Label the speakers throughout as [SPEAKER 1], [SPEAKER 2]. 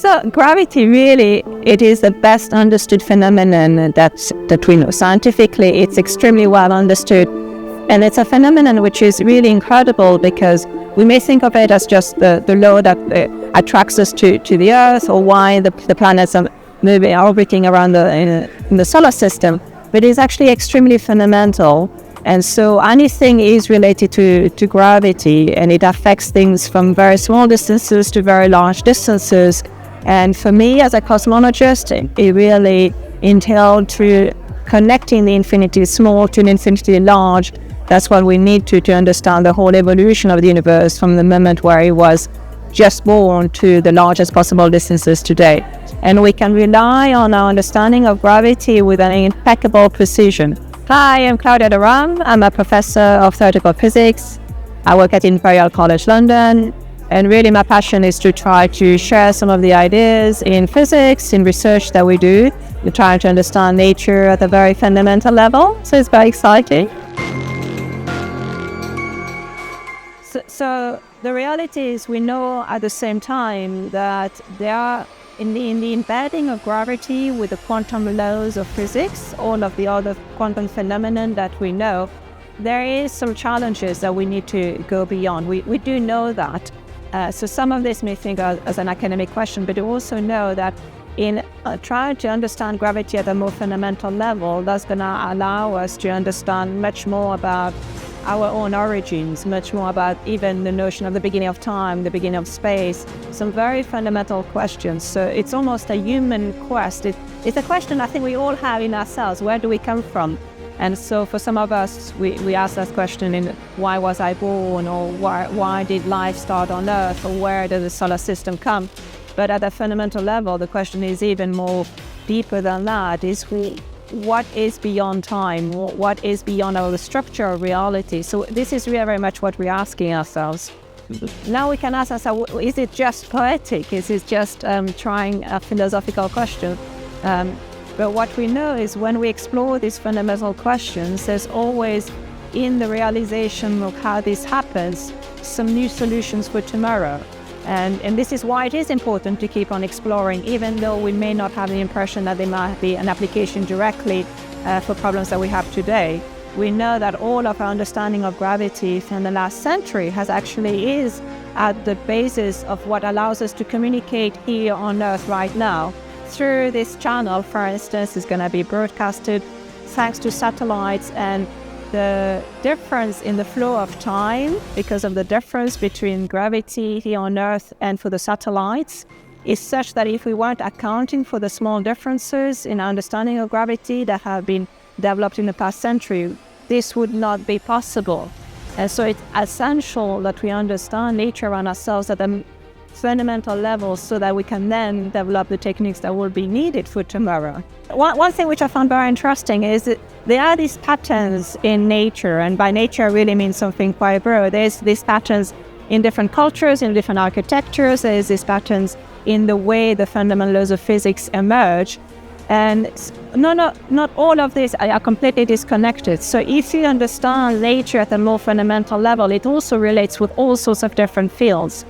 [SPEAKER 1] So gravity really, it is the best understood phenomenon that we know. Scientifically, it's extremely well understood. And it's a phenomenon which is really incredible because we may think of it as just the law that attracts us to the Earth, or why the planets are moving, orbiting around in the solar system. But it's actually extremely fundamental. And so anything is related to gravity, and it affects things from very small distances to very large distances. And for me, as a cosmologist, it really entailed through connecting the infinity small to the infinity large. That's what we need to understand the whole evolution of the universe from the moment where it was just born to the largest possible distances today. And we can rely on our understanding of gravity with an impeccable precision. Hi, I'm Claudia de Rham. I'm a professor of theoretical physics. I work at Imperial College London. And really my passion is to try to share some of the ideas in physics, in research that we do. We're trying to understand nature at a very fundamental level. So it's very exciting. So the reality is we know at the same time that there are in the embedding of gravity with the quantum laws of physics, all of the other quantum phenomena that we know, there is some challenges that we need to go beyond. We do know that. So some of this may think as an academic question, but we also know that in trying to understand gravity at a more fundamental level, that's going to allow us to understand much more about our own origins, much more about even the notion of the beginning of time, the beginning of space, some very fundamental questions. So it's almost a human quest. It's a question I think we all have in ourselves. Where do we come from? And so for some of us, we ask that question in why was I born, or why did life start on Earth, or where did the solar system come? But at a fundamental level, the question is even more deeper than that, is what is beyond time? What is beyond the structure of reality? So this is really very much what we're asking ourselves. Now we can ask ourselves, is it just poetic? Is it just trying a philosophical question? But what we know is when we explore these fundamental questions, there's always, in the realization of how this happens, some new solutions for tomorrow. And this is why it is important to keep on exploring, even though we may not have the impression that there might be an application directly for problems that we have today. We know that all of our understanding of gravity from the last century is at the basis of what allows us to communicate here on Earth right now. Through this channel, for instance, is going to be broadcasted thanks to satellites, and the difference in the flow of time, because of the difference between gravity here on Earth and for the satellites, is such that if we weren't accounting for the small differences in our understanding of gravity that have been developed in the past century, this would not be possible. And so it's essential that we understand nature around ourselves at a fundamental level so that we can then develop the techniques that will be needed for tomorrow. One thing which I found very interesting is that there are these patterns in nature, and by nature I really mean something quite broad. There's these patterns in different cultures, in different architectures. There's these patterns in the way the fundamental laws of physics emerge. And not all of these are completely disconnected. So if you understand nature at a more fundamental level, it also relates with all sorts of different fields.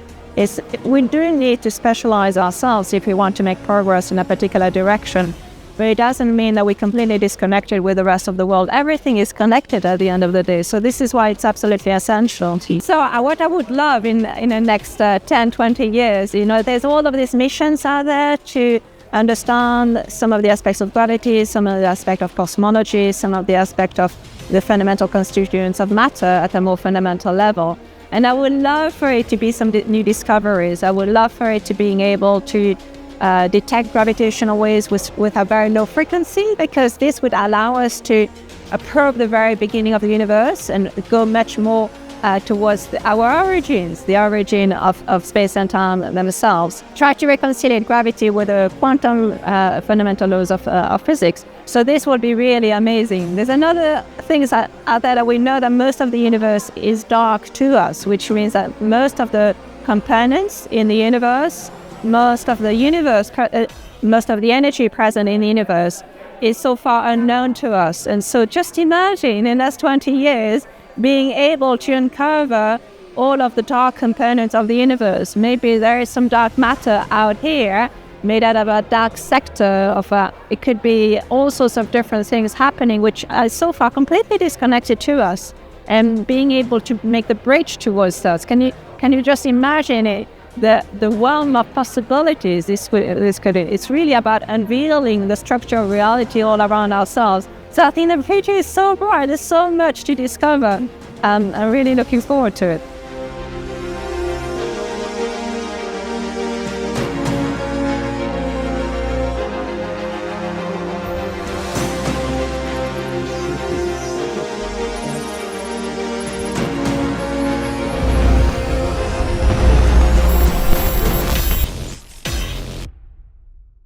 [SPEAKER 1] We do need to specialize ourselves if we want to make progress in a particular direction, but it doesn't mean that we're completely disconnected with the rest of the world. Everything is connected at the end of the day, so this is why it's absolutely essential. So what I would love in the next 10, 20 years, there's all of these missions out there to understand some of the aspects of gravity, some of the aspects of cosmology, some of the aspects of the fundamental constituents of matter at a more fundamental level. And I would love for it to be some new discoveries. I would love for it to being able to detect gravitational waves with a very low frequency, because this would allow us to probe the very beginning of the universe and go much more towards our origins, the origin of space and time themselves. Try to reconcile gravity with the quantum fundamental laws of physics. So this will be really amazing. There's another thing out there that we know that most of the universe is dark to us, which means that most of the components in the universe, most of the energy present in the universe is so far unknown to us. And so just imagine in the next 20 years being able to uncover all of the dark components of the universe. Maybe there is some dark matter out here made out of a dark sector of it could be all sorts of different things happening, which are so far completely disconnected to us, and being able to make the bridge towards us. Can you just imagine it? The realm of possibilities it's really about unveiling the structure of reality all around ourselves. So I think the future is so bright. There's so much to discover. I'm really looking forward to it.